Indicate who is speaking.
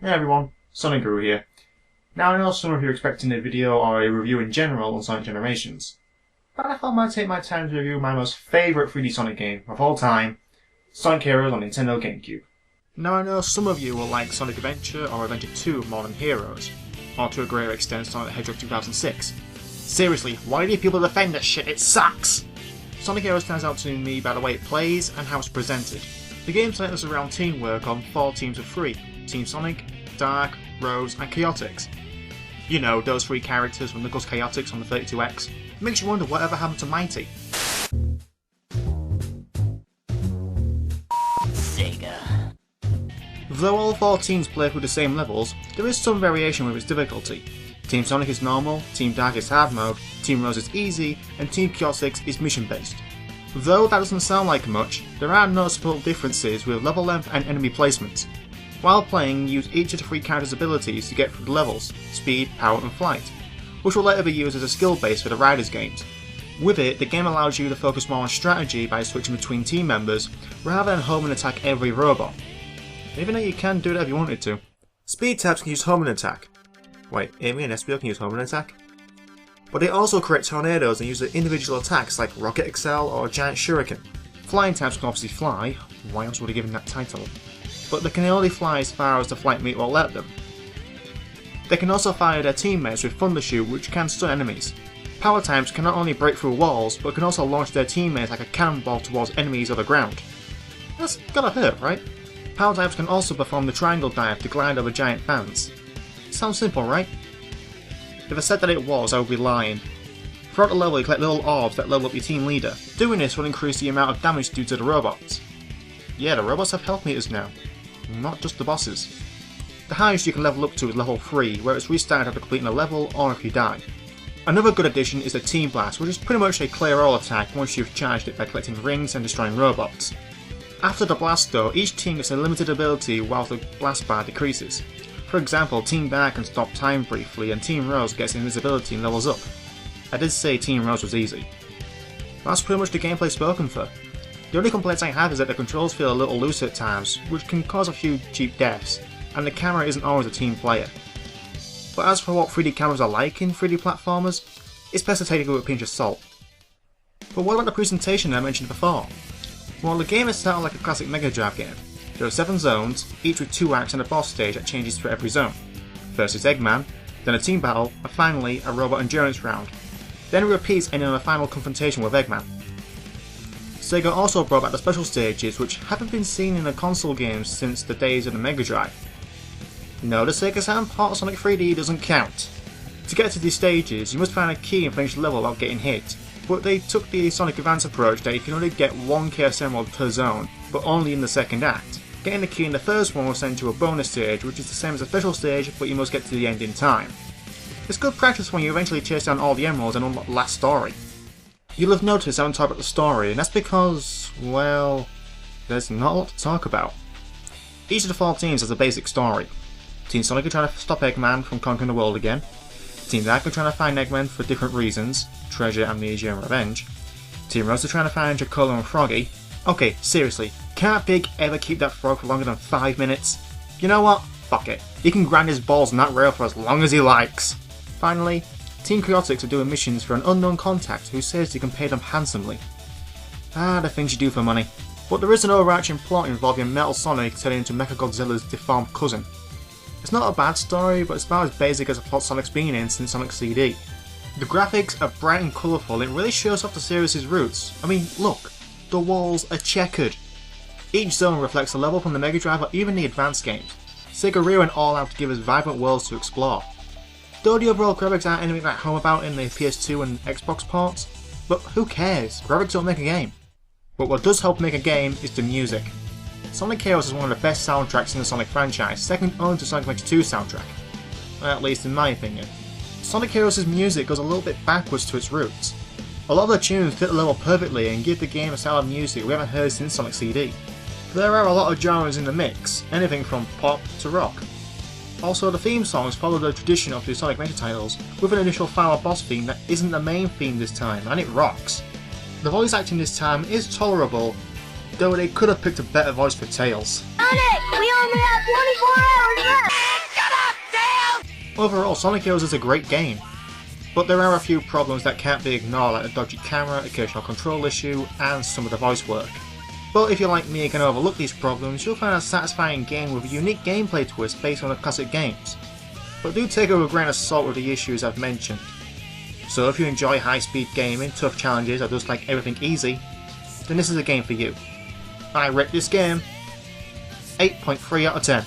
Speaker 1: Hey everyone, Sonicguru here. Now I know some of you are expecting a video or a review in general on Sonic Generations, but I thought I might take my time to review my most favourite 3D Sonic game of all time, Sonic Heroes on Nintendo GameCube. Now I know some of you will like Sonic Adventure or Adventure 2 more than Heroes, or to a greater extent Sonic the Hedgehog 2006. Seriously, why do people defend this shit? It sucks! Sonic Heroes stands out to me by the way it plays and how it's presented. The game centers around teamwork on 4 teams of 3. Team Sonic, Dark, Rose and Chaotix. You know, those 3 characters from Knuckles Chaotix on the 32X. It makes you wonder whatever happened to Mighty.
Speaker 2: Sega.
Speaker 1: Though all 4 teams play through the same levels, there is some variation with its difficulty. Team Sonic is normal, Team Dark is hard mode, Team Rose is easy, and Team Chaotix is mission based. Though that doesn't sound like much, there are noticeable differences with level length and enemy placement. While playing, use each of the 3 characters' abilities to get through the levels, speed, power and flight, which will later be used as a skill base for the Riders games. With it, the game allows you to focus more on strategy by switching between team members, rather than home and attack every robot. Even though you can do that if you wanted to. Speed types can use home and attack. Wait, Amy and Espio can use home and attack? But they also create tornadoes and use the individual attacks like Rocket Excel or Giant Shuriken. Flying types can obviously fly, why else would he given that title? But they can only fly as far as the flight meter will let them. They can also fire their teammates with Thundershoot, which can stun enemies. Power types can not only break through walls, but can also launch their teammates like a cannonball towards enemies or the ground. That's gotta hurt, right? Power types can also perform the triangle dive to glide over giant fans. Sounds simple, right? If I said that it was, I would be lying. Throughout the level you collect little orbs that level up your team leader. Doing this will increase the amount of damage due to the robots. Yeah, the robots have health meters now. Not just the bosses. The highest you can level up to is level 3, where it's restarted after completing a level or if you die. Another good addition is the Team Blast, which is pretty much a clear all attack once you've charged it by collecting rings and destroying robots. After the blast though, each team gets a limited ability while the blast bar decreases. For example, Team Dark can stop time briefly and Team Rose gets invisibility and levels up. I did say Team Rose was easy. That's pretty much the gameplay spoken for. The only complaints I have is that the controls feel a little loose at times, which can cause a few cheap deaths, and the camera isn't always a team player. But as for what 3D cameras are like in 3D platformers, it's best to take it with a pinch of salt. But what about the presentation that I mentioned before? Well, the game is set out like a classic Mega Drive game. There are 7 zones, each with 2 acts and a boss stage that changes for every zone. First is Eggman, then a team battle, and finally a robot endurance round. Then it repeats ending on a final confrontation with Eggman. Sega also brought back the special stages, which haven't been seen in a console game since the days of the Mega Drive. No, the Sega Saturn port of Sonic 3D doesn't count. To get to these stages, you must find a key and finish the level without getting hit, but they took the Sonic Advance approach that you can only get 1 Chaos Emerald per zone, but only in the second act. Getting the key in the first one will send you to a bonus stage, which is the same as a special stage, but you must get to the end in time. It's good practice when you eventually chase down all the emeralds and unlock the last story. You'll have noticed I haven't talked about the story, and that's because, well, there's not a lot to talk about. Each of the 4 teams has a basic story. Team Sonic are trying to stop Eggman from conquering the world again. Team Dark are trying to find Eggman for different reasons, treasure, amnesia and revenge. Team Rose are trying to find Jacolo and Froggy. Okay, seriously, can't Big ever keep that frog for longer than 5 minutes? You know what? Fuck it. He can grind his balls in that rail for as long as he likes. Finally, Team Chaotix are doing missions for an unknown contact who says he can pay them handsomely. Ah, the things you do for money. But there is an overarching plot involving Metal Sonic turning into Mechagodzilla's deformed cousin. It's not a bad story, but it's about as basic as a plot Sonic's been in since Sonic CD. The graphics are bright and colourful and it really shows off the series' roots. I mean, look, the walls are checkered. Each zone reflects a level from the Mega Drive or even the advanced games. Sega really went all out to give us vibrant worlds to explore. Though the overall graphics aren't anything like home about in the PS2 and Xbox ports, but who cares, graphics don't make a game. But what does help make a game is the music. Sonic Heroes is one of the best soundtracks in the Sonic franchise, second only to Sonic Adventure 2 soundtrack. Well, at least in my opinion. Sonic Heroes' music goes a little bit backwards to its roots. A lot of the tunes fit the level perfectly and give the game a style of music we haven't heard since Sonic CD. There are a lot of genres in the mix, anything from pop to rock. Also, the theme songs follow the tradition of the Sonic Adventure titles, with an initial final boss theme that isn't the main theme this time, and it rocks. The voice acting this time is tolerable, though they could have picked a better voice for Tails.
Speaker 2: Sonic, we only have 24 hours left!
Speaker 1: Overall, Sonic Heroes is a great game, but there are a few problems that can't be ignored, like the dodgy camera, occasional control issue, and some of the voice work. But if you're like me and can overlook these problems, you'll find a satisfying game with a unique gameplay twist based on the classic games. But do take it with a grain of salt with the issues I've mentioned. So if you enjoy high-speed gaming, tough challenges, or just like everything easy, then this is a game for you. I rate this game 8.3 out of 10.